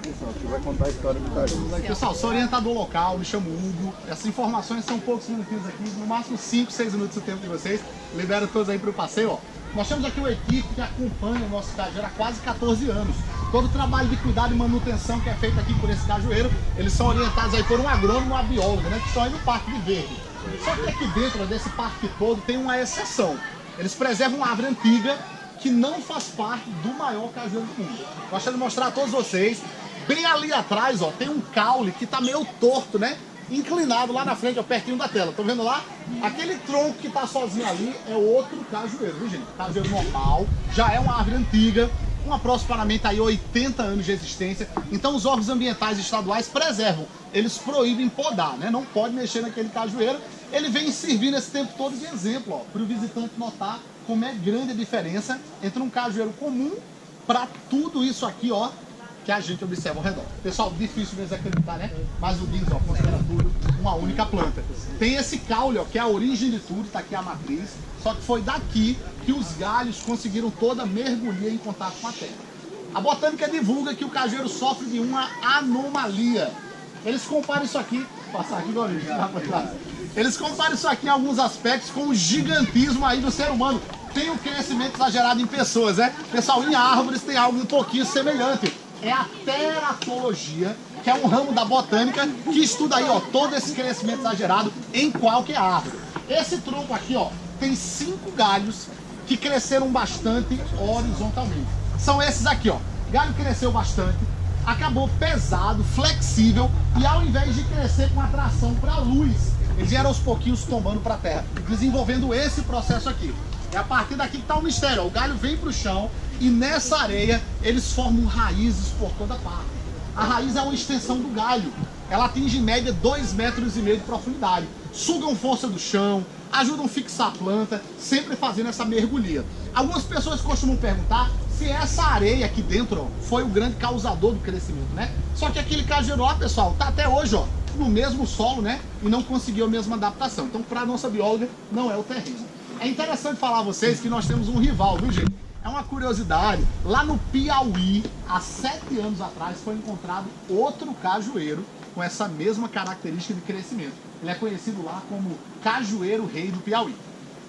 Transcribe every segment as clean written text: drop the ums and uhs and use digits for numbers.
Pessoal, aqui vai contar a história do caju. Pessoal, sou orientador local, me chamo Hugo. Essas informações são poucos minutinhos aqui, no máximo 5, 6 minutos do tempo de vocês. Libero todos aí para o passeio, ó. Nós temos aqui uma equipe que acompanha o nosso cajueiro há quase 14 anos. Todo o trabalho de cuidado e manutenção que é feito aqui por esse cajueiro, eles são orientados aí por um agrônomo e uma bióloga, né, que estão aí no Parque de Verde. Só que aqui dentro desse parque todo tem uma exceção. Eles preservam uma árvore antiga que não faz parte do maior cajueiro do mundo. Gostaria de mostrar a todos vocês. Bem ali atrás, ó, tem um caule que tá meio torto, né? Inclinado lá na frente, ó, pertinho da tela. Estão vendo lá? Aquele tronco que tá sozinho ali é outro cajueiro, viu, gente? Cajueiro normal, já é uma árvore antiga, com aproximadamente aí 80 anos de existência. Então os órgãos ambientais estaduais preservam. Eles proíbem podar, né? Não pode mexer naquele cajueiro. Ele vem servir nesse tempo todo de exemplo, ó, para o visitante notar como é grande a diferença entre um cajueiro comum para tudo isso aqui, ó, que a gente observa ao redor. Pessoal, difícil mesmo acreditar, né? Mas o Guinness, ó, considera tudo uma única planta. Tem esse caule, ó, que é a origem de tudo, tá aqui a matriz, só que foi daqui que os galhos conseguiram toda a mergulhar em contato com a terra. A botânica divulga que o cajueiro sofre de uma anomalia. Eles comparam isso aqui, vou passar aqui, eles comparam isso aqui em alguns aspectos com o gigantismo aí do ser humano. Tem um crescimento exagerado em pessoas, né? Pessoal, em árvores tem algo um pouquinho semelhante. É a teratologia, que é um ramo da botânica que estuda aí, ó, todo esse crescimento exagerado em qualquer árvore. Esse tronco aqui, ó, tem 5 galhos que cresceram bastante horizontalmente. São esses aqui, ó. Galho cresceu bastante, acabou pesado, flexível e ao invés de crescer com atração para a luz, eles vieram aos pouquinhos tombando para a terra, desenvolvendo esse processo aqui. É a partir daqui que está o mistério, ó. O galho vem para o chão e nessa areia eles formam raízes por toda parte. A raiz é uma extensão do galho, ela atinge em média 2,5 metros de profundidade. Sugam força do chão, ajudam a fixar a planta, sempre fazendo essa mergulhia. Algumas pessoas costumam perguntar se essa areia aqui dentro, ó, foi o grande causador do crescimento, né? Só que aquele cajueiro lá, pessoal, tá até hoje, ó, no mesmo solo, né? E não conseguiu a mesma adaptação. Então, para a nossa bióloga, não é o terreno. É interessante falar a vocês que nós temos um rival, viu, gente? É uma curiosidade. Lá no Piauí, há 7 anos atrás, foi encontrado outro cajueiro com essa mesma característica de crescimento. Ele é conhecido lá como Cajueiro Rei do Piauí.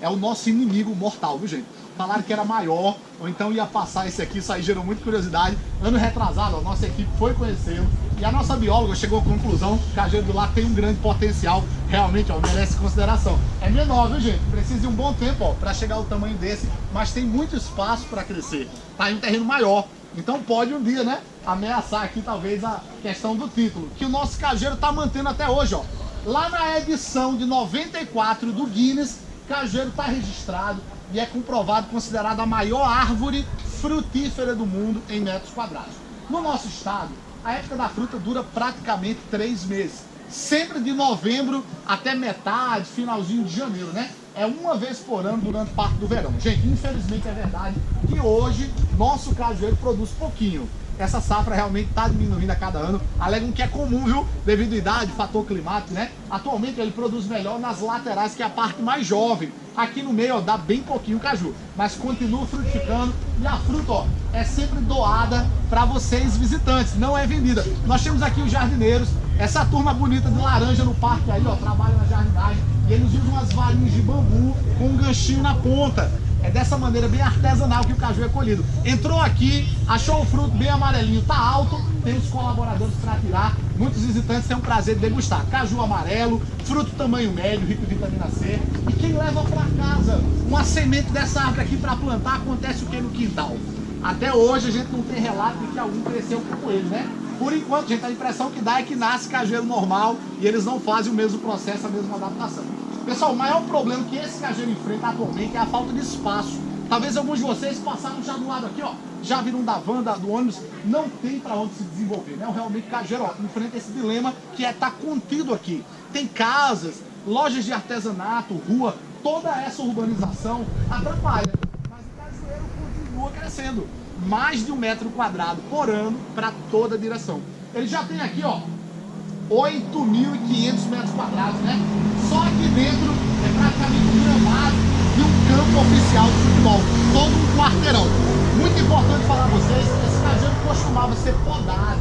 É o nosso inimigo mortal, viu, gente? Falaram que era maior, ou então ia passar esse aqui, isso aí gerou muita curiosidade. Ano retrasado, a nossa equipe foi conhecê-lo e a nossa bióloga chegou à conclusão que o cajueiro lá tem um grande potencial, realmente, ó, merece consideração. É menor, viu, gente? Precisa de um bom tempo, ó, para chegar ao tamanho desse, mas tem muito espaço para crescer. Tá em um terreno maior, então pode um dia, né, ameaçar aqui talvez a questão do título, que o nosso cajueiro tá mantendo até hoje, ó. Lá na edição de 94 do Guinness, cajueiro está registrado e é comprovado, considerado a maior árvore frutífera do mundo em metros quadrados. No nosso estado, a época da fruta dura praticamente 3 meses. Sempre de novembro até metade, finalzinho de janeiro, né? É uma vez por ano durante parte do verão. Gente, infelizmente é verdade que hoje nosso cajueiro produz pouquinho. Essa safra realmente está diminuindo a cada ano. Alegam que é comum, viu? Devido à idade, fator climático, né? Atualmente ele produz melhor nas laterais, que é a parte mais jovem. Aqui no meio, ó, dá bem pouquinho caju, mas continua frutificando e a fruta, ó, é sempre doada para vocês visitantes, não é vendida. Nós temos aqui os jardineiros, essa turma bonita de laranja no parque aí, ó, trabalha na jardinagem e eles usam umas varinhas de bambu com um ganchinho na ponta. É dessa maneira bem artesanal que o caju é colhido. Entrou aqui, achou o fruto bem amarelinho, tá alto, tem os colaboradores para tirar. Muitos visitantes têm o prazer de degustar. Caju amarelo, fruto tamanho médio, rico em vitamina C. E quem leva para casa uma semente dessa árvore aqui para plantar, acontece o que no quintal? Até hoje a gente não tem relato de que algum cresceu como ele, né? Por enquanto, gente, a impressão que dá é que nasce cajueiro normal e eles não fazem o mesmo processo, a mesma adaptação. Pessoal, o maior problema que esse cajueiro enfrenta atualmente é a falta de espaço. Talvez alguns de vocês passaram já do lado aqui, ó, já viram da van, do ônibus, não tem para onde se desenvolver, né? Realmente o cajueiro, ó, enfrenta esse dilema que é estar contido aqui. Tem casas, lojas de artesanato, rua, toda essa urbanização atrapalha. Mas o cajueiro continua crescendo. Mais de 1 metro quadrado por ano para toda a direção. Ele já tem aqui, ó, 8.500 metros quadrados, né? Só aqui dentro é praticamente um gramado e um campo oficial de futebol. Todo um quarteirão. Muito importante falar a vocês, esse cajueiro costumava ser podado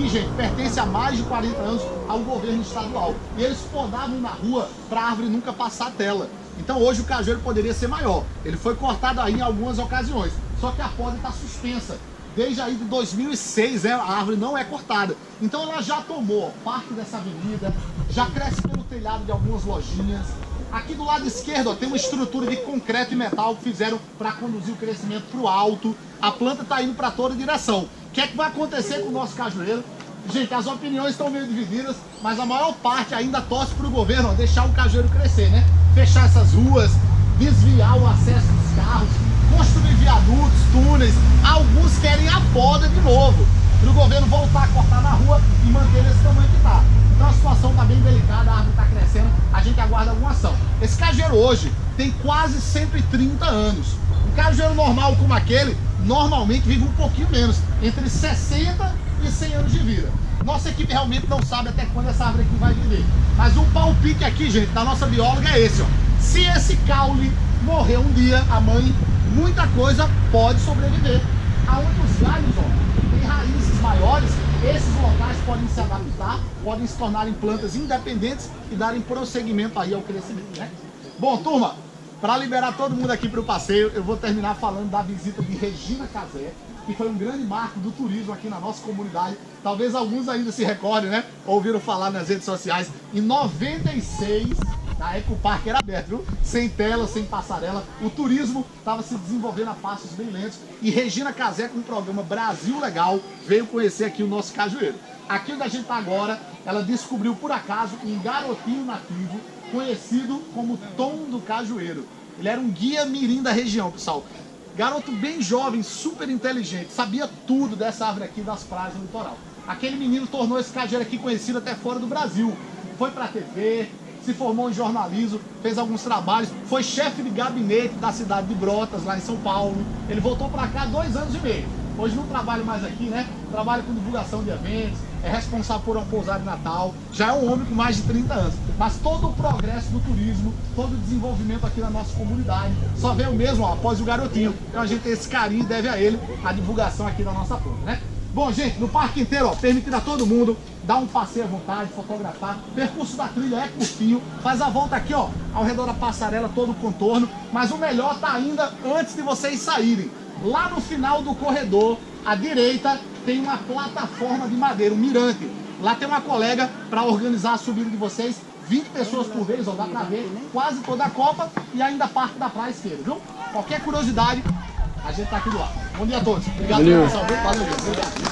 aqui, gente, pertence a mais de 40 anos ao governo estadual. E eles podavam na rua para a árvore nunca passar a tela. Então hoje o cajueiro poderia ser maior. Ele foi cortado aí em algumas ocasiões. Só que a poda está suspensa. Desde aí de 2006, a árvore não é cortada. Então ela já tomou parte dessa avenida, já cresce pelo telhado de algumas lojinhas. Aqui do lado esquerdo, ó, tem uma estrutura de concreto e metal que fizeram para conduzir o crescimento para o alto. A planta está indo para toda direção. O que é que vai acontecer com o nosso cajueiro? Gente, as opiniões estão meio divididas, mas a maior parte ainda torce para o governo, ó, deixar o cajueiro crescer, né? Fechar essas ruas, desviar o acesso dos carros, construir viadutos, túneis. Alguns querem a poda de novo, para o governo voltar a cortar na rua e manter esse tamanho que está. Então a situação está bem delicada, a árvore está crescendo, a gente aguarda alguma ação. Esse cajueiro hoje tem quase 130 anos. Um cajueiro normal como aquele, normalmente vive um pouquinho menos, entre 60 e 100 anos de vida. Nossa equipe realmente não sabe até quando essa árvore aqui vai viver. Mas o palpite aqui, gente, da nossa bióloga é esse, ó. Se esse caule morrer um dia, a mãe, muita coisa pode sobreviver. Aonde os galhos, ó, tem raízes maiores, esses locais podem se adaptar, podem se tornarem plantas independentes e darem prosseguimento aí ao crescimento, né? Bom, turma, para liberar todo mundo aqui para o passeio, eu vou terminar falando da visita de Regina Casé, que foi um grande marco do turismo aqui na nossa comunidade. Talvez alguns ainda se recordem, né? Ouviram falar nas redes sociais. Em 96, na época o parque era aberto, viu? Sem tela, sem passarela. O turismo estava se desenvolvendo a passos bem lentos. E Regina Casé, com o programa Brasil Legal, veio conhecer aqui o nosso cajueiro. Aqui onde a gente está agora, ela descobriu por acaso um garotinho nativo conhecido como Tom do Cajueiro. Ele era um guia mirim da região, pessoal. Garoto bem jovem, super inteligente, sabia tudo dessa árvore aqui das praias do litoral. Aquele menino tornou esse cajueiro aqui conhecido até fora do Brasil. Foi pra TV, se formou em jornalismo, fez alguns trabalhos, foi chefe de gabinete da cidade de Brotas, lá em São Paulo. Ele voltou pra cá há 2 anos e meio. Hoje não trabalha mais aqui, né? Trabalha com divulgação de eventos, é responsável por uma pousada de Natal. Já é um homem com mais de 30 anos. Mas todo o progresso do turismo, todo o desenvolvimento aqui na nossa comunidade, só veio mesmo, ó, após o garotinho. Então a gente tem esse carinho e deve a ele a divulgação aqui da nossa planta, né? Bom, gente, no parque inteiro, ó, permitido a todo mundo dar um passeio à vontade, fotografar. O percurso da trilha é curtinho, faz a volta aqui, ó, ao redor da passarela, todo o contorno. Mas o melhor tá ainda antes de vocês saírem. Lá no final do corredor, à direita, tem uma plataforma de madeira, um mirante. Lá tem uma colega para organizar a subida de vocês. 20 pessoas por vez, ó, dá pra ver quase toda a copa e ainda parte da praia esquerda, viu? Qualquer curiosidade, a gente tá aqui do lado. Bom dia a todos. Obrigado pela atenção, viu? Valeu, gente. Obrigado.